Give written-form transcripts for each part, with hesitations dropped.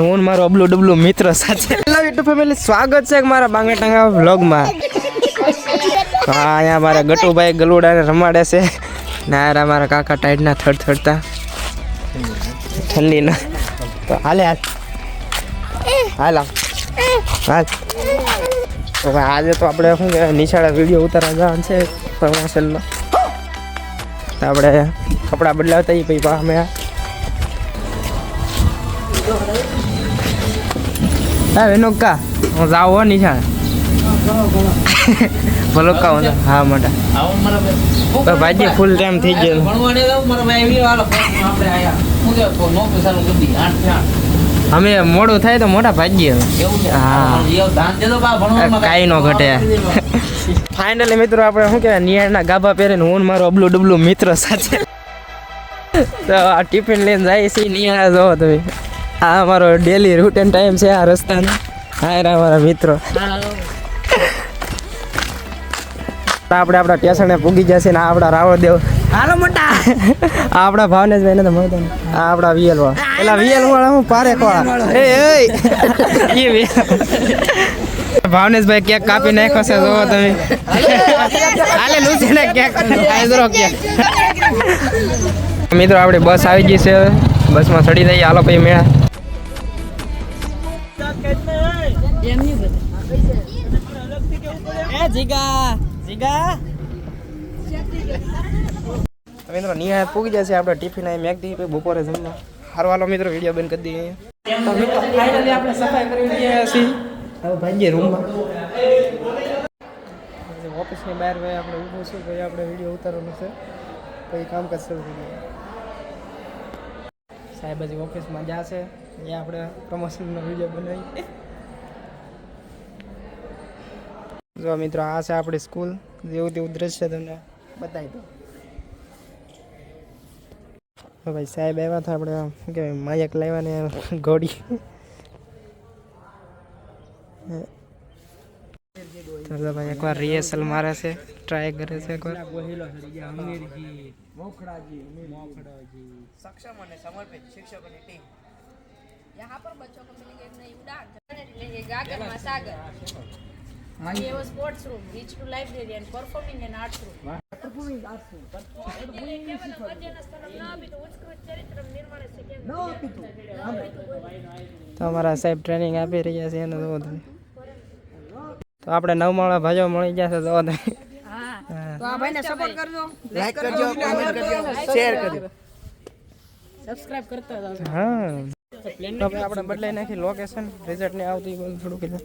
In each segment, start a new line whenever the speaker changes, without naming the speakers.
હું મારો અબલું ડબલું મિત્ર સાથે હેલો યુટ્યુબ ફેમિલી, સ્વાગત છે મારા બાંગેટાંગા વ્લોગમાં. હા, અહીંયા મારા ગટુભાઈ ગલુડાને રમાડે છે ને મારા કાકા ટાઈટના થડથડતા ઠંડીના. તો હાલે હાલ હાલ હાલ. તો આજે તો આપણે શું કે નિશાળે વિડીયો ઉતારવા જવાનું છે પ્રમોશનમાં. તો આપણે કપડાં બદલાવતા પછી અમે હા વેનોકા હું જાવ હો નિશાળે ભલો કાવ હા મોટા ભાજી ફૂલ ટાઈમ થઈ ગયો. અમે મોડું થાય તો મોટા ભાજી હા કાંઈ નો ઘટે. ફાઇનલી મિત્રો આપણે શું કહેવાય નિયાળના ગાભા પહેરીને હું મારો અબલું ડબલું મિત્ર સાથે તો આ ટિફિન લઈને જાય છે નિયાળા જોવો તમે. આ અમારો ડેલી રૂટીન ટાઈમ છે આ રસ્તાનો. હા રા મારા મિત્રો આપણે આપણા સ્ટેશને પૂગી જશે ને આપણા રાવળદેવ હાલો મોટા આપણા ભાવનેશભાઈ ને તો મળતો આ આપણા વીએલ વાળા પેલા વીએલ વાળા હું પારેખ વાળા એ ભાવનેશભાઈ કેક કાપી નાખ્યો છે જોવો તમે. હાલે લૂસીને કેક આયદરો કેક. મિત્રો આપણી બસ આવી ગઈ છે, બસમાં ચડી જઈએ હાલો પછી મેળા. મિત્રો નિહાળ પૂગી જશે આપણે ટિફિન આવી મેક દી બપોરે જમવા. હારો હાલો મિત્રો વિડીયો બંધ કરી દઈએ. તો મિત્રો ફાઇનલી આપણે સફાઈ કરી રહ્યા છીએ. હવે ભાઈએ રૂમમાં ઓફિસની બહાર ભાઈ આપણે ઊભું છું ભાઈ આપણે વિડીયો ઉતારવાનું છે પછી કામકાજ શરૂ કરીએ. સાહેબ હજી ઓફિસમાં જશે ત્યાં આપણે પ્રમોશનનો વિડીયો બનાવીએ. જો મિત્રો આ છે આપણી સ્કૂલ, જેવું તેવું દ્રશ્ય તમને બતાવી દો. ભાઈ સાહેબ આવ્યા હતા આપણે શું કહેવાય માયક લાવ્યા ને ઘોડી. તો ભાઈ એકવાર રિહર્સલ મારે છે, ટ્રાય કરે છે એકવાર. सक्षम और समर्पित शिक्षकों की टीम यहाँ पर बच्चों को मिलेंगे एक नई उड़ान लेंगे गागर महासागर ये वो स्पोर्ट्स रूम बीच to library and performing and arts room performing arts room तो हमारा साहेब ट्रेनिंग આપી રહ્યા છે એનો જોવો તમે. તો આપણે નવમાળા ભાજો મળી જશે જોવો તમે. હા તો આ ભાઈને સપોર્ટ કરજો, લાઈક કરજો, કમેન્ટ કરજો, શેર કરજો, સબસ્ક્રાઇબ કરતા જાવ. હા તો આપણે બદલાઈ નાખી લોકેશન, રિઝલ્ટ ને આવતું બધું થોડું કીધું.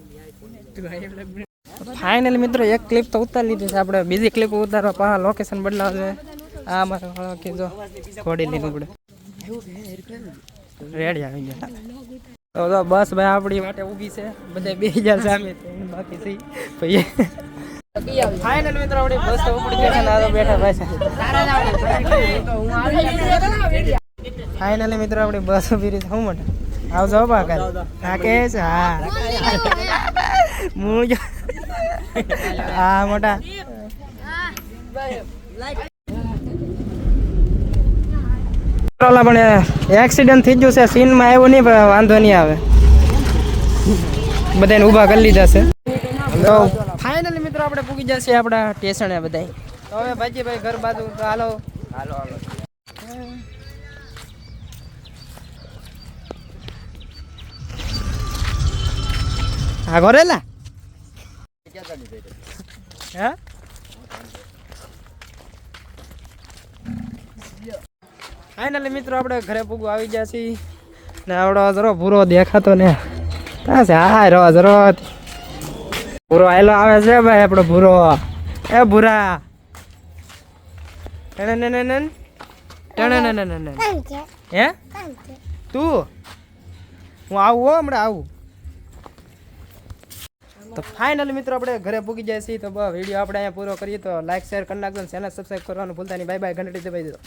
ફાઇનલી મિત્રો એક ક્લિપ તો ઉતારી લીધી છે આપણે, બીજી ક્લિપ ઉતારવા પાછા લોકેશન બદલાવશે. આ મારો હળો કીધો ઘોડી લીધું પડે રેડી આવી ગયા. તો બસ ભાઈ આપણી માટે ઊભી છે, બધા 2000 સામે બાકી છે ભાઈ. ફાઇનલ મિત્રો આપણી બસ તો ઉપડી ગઈ છે ને આ તો બેઠા ભાઈ. ફાઇનલી મિત્રો આપણી બસ ઉભી રહી છે. હું મોટા આવજો બાકા કાકે છે. હા હું હા મોટા પણ એક્સિડન્ટ થઈ ગયું છે, સીનમાં આવ્યું નહીં પણ વાંધો નહીં આવે, બધાને ઊભા કરી લીધા છે. તો ફાઇનલી મિત્રો આપણે પૂગી જશે આપણા સ્ટેશને બધા. તો હવે ભાજીભાઈ ઘર બાજુ તો હાલો હાલો હાલો. હા ઘરેલા હા ફાઇનલી મિત્રો આપણે ઘરે પૂગું આવી ગયા છીએ ને આવડો જરો ભૂરો દેખાતો ને ક્યાં છે. હા રો જરો ભૂરો આયલો આવે છે ભાઈ આપણો ભૂરો. એ ભૂરા હે તું હું આવું હો હમણાં આવું. તો ફાઇનલી મિત્રો આપણે ઘરે પૂગી જાય છીએ. તો વિડીયો આપણે અહીંયા પૂરો કરીએ તો લાઈક શેર કરી નાખજો, ચેનલ સબસ્ક્રાઈબ કરવાનું ભૂલતા નહીં. બાય બાય, ઘંટડી દબાવી દો.